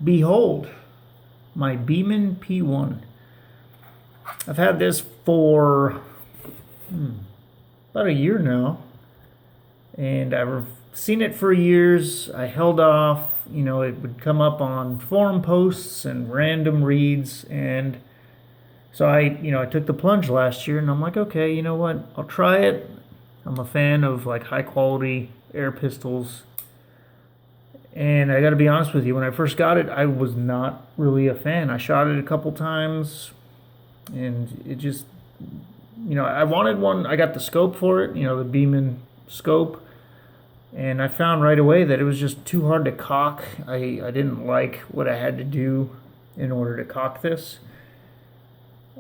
behold, my Beeman P1. I've had this for about a year now, and I've seen it for years. I held off, it would come up on forum posts and random reads, and so I took the plunge last year, and I'm like, okay, you know what, I'll try it. I'm a fan of like high quality air pistols. And I got to be honest with you, when I first got it, I was not really a fan. I shot it a couple times, and it just, I wanted one. I got the scope for it, the Beeman scope, and I found right away that it was just too hard to cock. I didn't like what I had to do in order to cock this.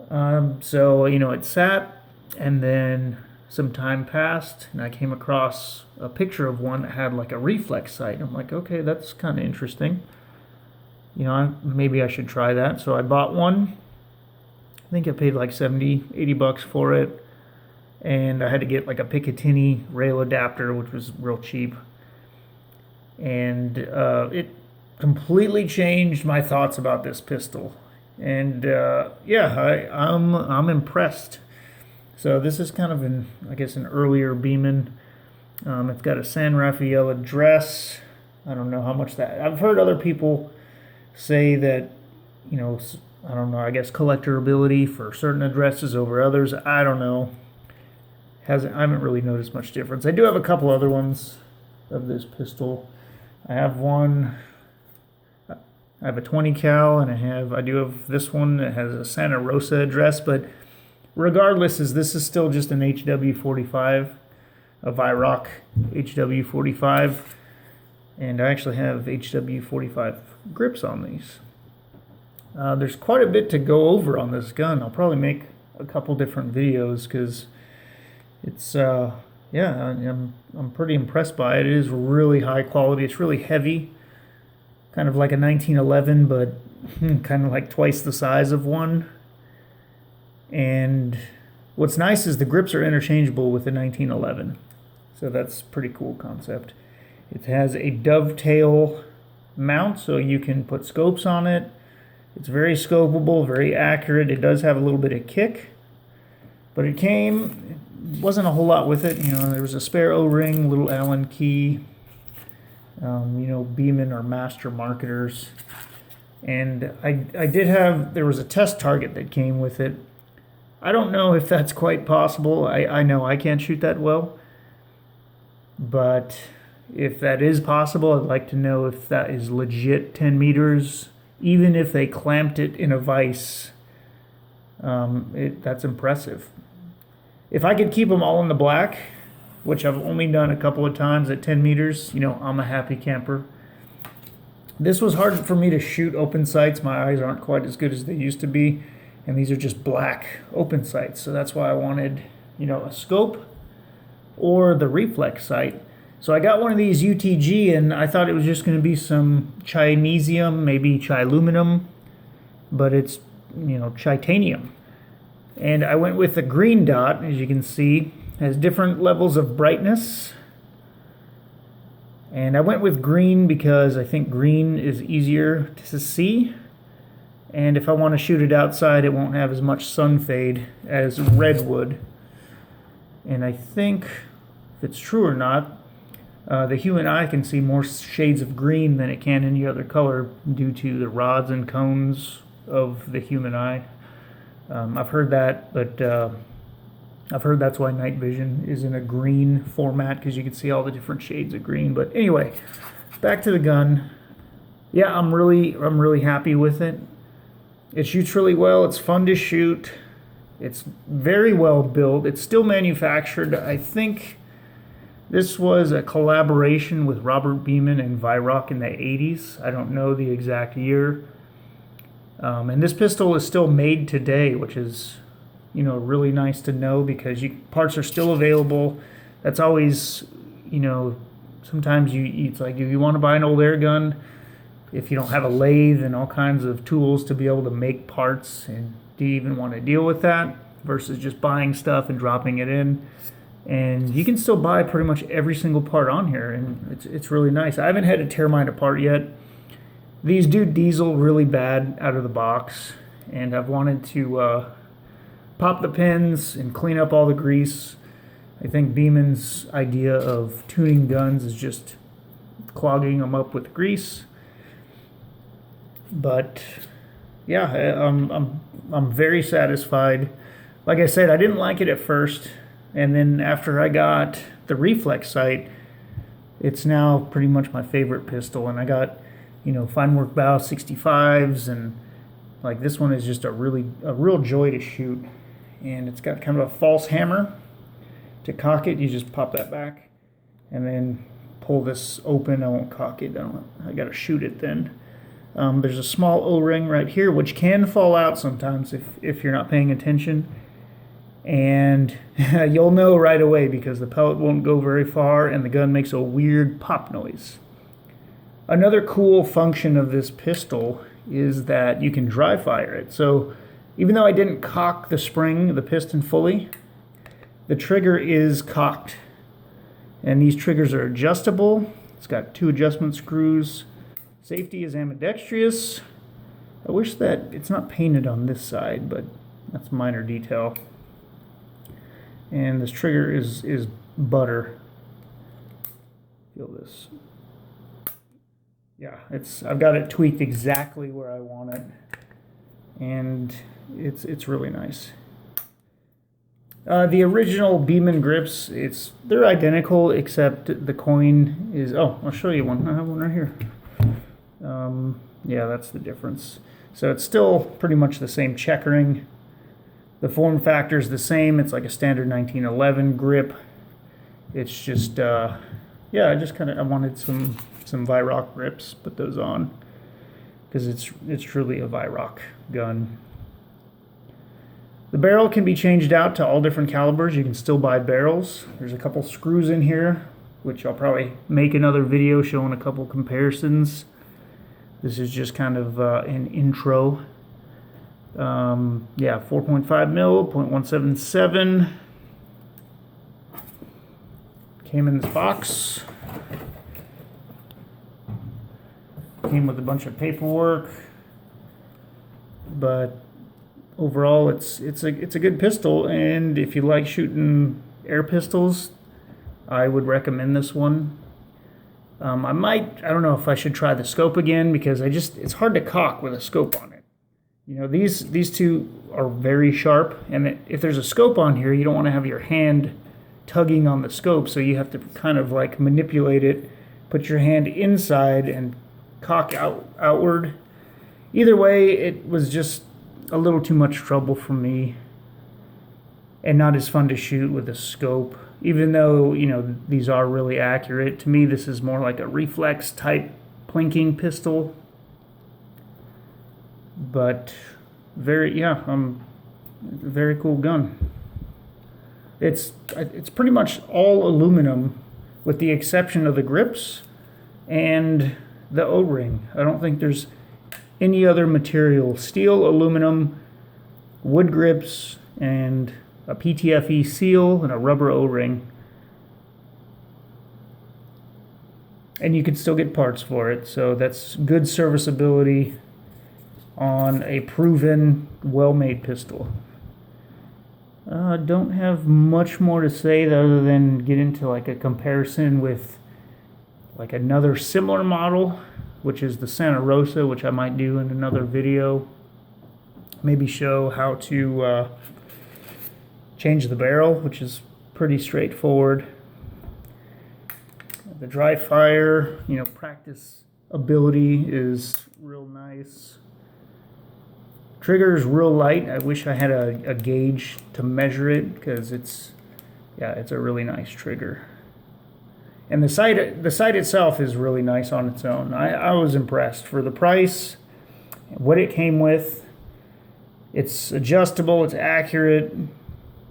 So, it sat, and then some time passed, and I came across a picture of one that had like a reflex sight. I'm like, okay, that's kind of interesting. Maybe I should try that. So I bought one. I think I paid like 70, 80 bucks for it. And I had to get like a Picatinny rail adapter, which was real cheap. And it completely changed my thoughts about this pistol. And I'm impressed. So this is kind of an earlier Beeman. It's got a San Rafael address. I don't know how much that. I've heard other people say that, I don't know, I guess collectorability for certain addresses over others. I don't know. I haven't really noticed much difference. I do have a couple other ones of this pistol. I have one. I have a 20 cal, and I do have this one that has a Santa Rosa address, but regardless, this is still just an HW45, a Weihrauch HW45, and I actually have HW45 grips on these. There's quite a bit to go over on this gun. I'll probably make a couple different videos because it's I'm pretty impressed by it. It is really high quality. It's really heavy, kind of like a 1911, but kind of like twice the size of one. And what's nice is the grips are interchangeable with the 1911. So that's a pretty cool concept. It has a dovetail mount, so you can put scopes on it. It's very scopable, very accurate. It does have a little bit of kick, but it wasn't a whole lot with it. There was a spare O-ring, little Allen key. Beeman are master marketers. And there was a test target that came with it. I don't know if that's quite possible. I know I can't shoot that well. But if that is possible, I'd like to know if that is legit 10 meters. Even if they clamped it in a vise, that's impressive. If I could keep them all in the black, which I've only done a couple of times at 10 meters, I'm a happy camper. This was hard for me to shoot open sights. My eyes aren't quite as good as they used to be. And these are just black open sights. So that's why I wanted, a scope or the reflex sight. So I got one of these UTG, and I thought it was just going to be some chinesium, maybe chiluminum, but it's, chitanium. And I went with the green dot, as you can see, has different levels of brightness. And I went with green because I think green is easier to see. And if I want to shoot it outside, it won't have as much sun fade as red would. And I think, if it's true or not, the human eye can see more shades of green than it can any other color due to the rods and cones of the human eye. I've heard that, but I've heard that's why night vision is in a green format, because you can see all the different shades of green. But anyway, back to the gun. Yeah, I'm really happy with it. It shoots really well. It's fun to shoot. It's very well built. It's still manufactured. I think this was a collaboration with Robert Beeman and Weihrauch in the 80s. I don't know the exact year. And this pistol is still made today, which is, really nice to know, because parts are still available. That's always, sometimes it's like, if you want to buy an old air gun, if you don't have a lathe and all kinds of tools to be able to make parts, and do you even want to deal with that versus just buying stuff and dropping it in? And you can still buy pretty much every single part on here, and it's really nice. I haven't had to tear mine apart yet, These do diesel really bad out of the box, and I've wanted to pop the pins and clean up all the grease. I think Beeman's idea of tuning guns is just clogging them up with grease. But yeah, I'm very satisfied. Like I said, I didn't like it at first, and then after I got the Reflex sight, it's now pretty much my favorite pistol. And I got, fine work bow 65s, and like this one is just a real joy to shoot. And it's got kind of a false hammer. To cock it, you just pop that back and then pull this open. I won't cock it. I got to shoot it then. There's a small O-ring right here, which can fall out sometimes if you're not paying attention. And you'll know right away because the pellet won't go very far and the gun makes a weird pop noise. Another cool function of this pistol is that you can dry fire it. So even though I didn't cock the spring, the piston fully, the trigger is cocked. And these triggers are adjustable. It's got 2 adjustment screws. Safety is ambidextrous. I wish that it's not painted on this side, but that's a minor detail. And this trigger is butter. Feel this. Yeah, I've got it tweaked exactly where I want it. And it's really nice. The original Beeman grips, they're identical except the coin is, I'll show you one. I have one right here. Yeah, that's the difference. So it's still pretty much the same checkering. The form factor is the same. It's like a standard 1911 grip. It's just, I wanted some Weihrauch grips, put those on because it's truly a Weihrauch gun. The barrel can be changed out to all different calibers. You can still buy barrels. There's a couple screws in here, which I'll probably make another video showing a couple comparisons. This is just kind of an intro. 4.5 mil, .177. Came in this box. Came with a bunch of paperwork, but overall, it's a good pistol, and if you like shooting air pistols, I would recommend this one. I don't know if I should try the scope again because it's hard to cock with a scope on it. These two are very sharp, and if there's a scope on here, you don't want to have your hand tugging on the scope, so you have to kind of like manipulate it, put your hand inside and cock outward. Either way, it was just a little too much trouble for me and not as fun to shoot with a scope, even though these are really accurate. To me, this is more like a reflex type plinking pistol, but very cool gun. It's pretty much all aluminum with the exception of the grips and the O-ring. I don't think there's any other material. Steel, aluminum, wood grips, and a PTFE seal and a rubber O-ring. And you can still get parts for it, so that's good serviceability on a proven, well-made pistol. Don't have much more to say other than get into like a comparison with like another similar model, which is the Santa Rosa, which I might do in another video. Maybe show how to change the barrel, which is pretty straightforward. The dry fire, practice ability is real nice. Trigger is real light. I wish I had a gauge to measure it because it's a really nice trigger. And the sight itself is really nice on its own. I was impressed for the price, what it came with. It's adjustable, it's accurate,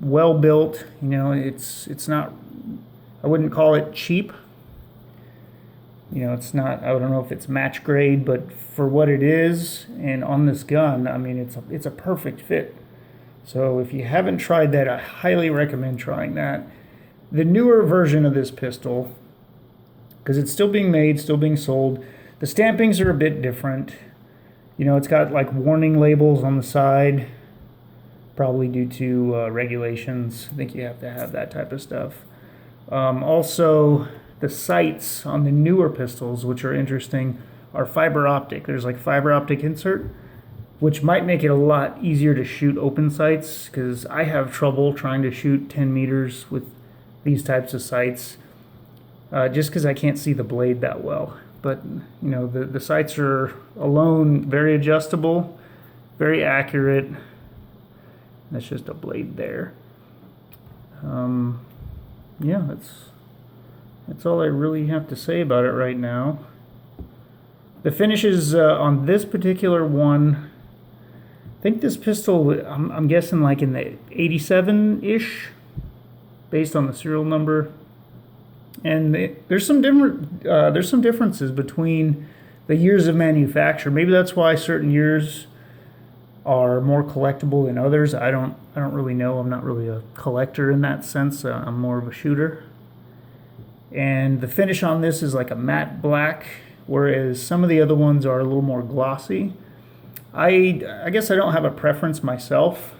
well built. It's not, I wouldn't call it cheap. It's not, I don't know if it's match grade, but for what it is and on this gun, I mean, it's a perfect fit. So if you haven't tried that, I highly recommend trying that. The newer version of this pistol, because it's still being made, still being sold, The stampings are a bit different. You know, it's got like warning labels on the side, probably due to regulations. I think you have to have that type of stuff. Also, the sights on the newer pistols, which are interesting, are fiber optic. There's like fiber optic insert, which might make it a lot easier to shoot open sights, because I have trouble trying to shoot 10 meters with these types of sights, just because I can't see the blade that well. But, you know, the sights are alone very adjustable, very accurate. That's just a blade there. Yeah, that's all I really have to say about it right now. The finishes on this particular one, I think this pistol, I'm guessing like in the 87-ish, based on the serial number. And there's some differences between the years of manufacture. Maybe that's why certain years are more collectible than others. I don't really know. I'm not really a collector in that sense. I'm more of a shooter. And the finish on this is like a matte black, whereas some of the other ones are a little more glossy. I guess I don't have a preference myself.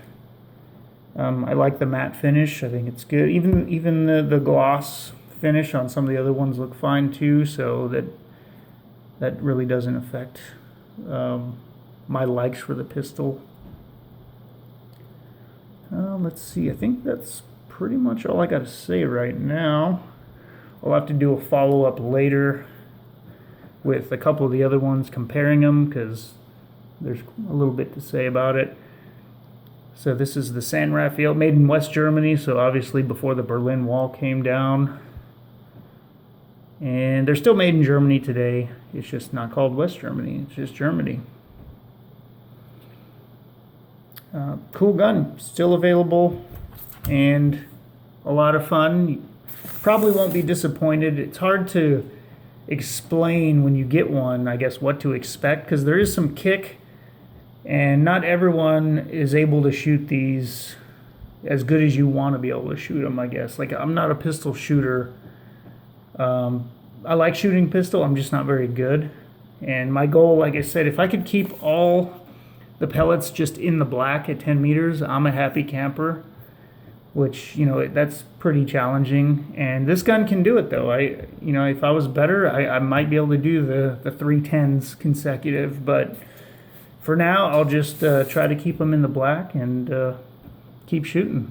I like the matte finish. I think it's good. Even the gloss finish on some of the other ones look fine too, so that really doesn't affect my likes for the pistol. Let's see. I think that's pretty much all I got to say right now. I'll have to do a follow-up later with a couple of the other ones, comparing them, because there's a little bit to say about it. So this is the San Rafael, made in West Germany, so obviously before the Berlin Wall came down. And they're still made in Germany today. It's just not called West Germany, it's just Germany. Cool gun, still available, and a lot of fun. You probably won't be disappointed. It's hard to explain when you get one, I guess, what to expect, because there is some kick, and not everyone is able to shoot these as good as you want to be able to shoot them, I guess. Like, I'm not a pistol shooter. I like shooting pistol, I'm just not very good. And my goal, like I said, if I could keep all the pellets just in the black at 10 meters, I'm a happy camper, which, you know, that's pretty challenging. And this gun can do it, though. You know, if I was better, I might be able to do the 310s consecutive, but for now, I'll just try to keep them in the black and keep shooting.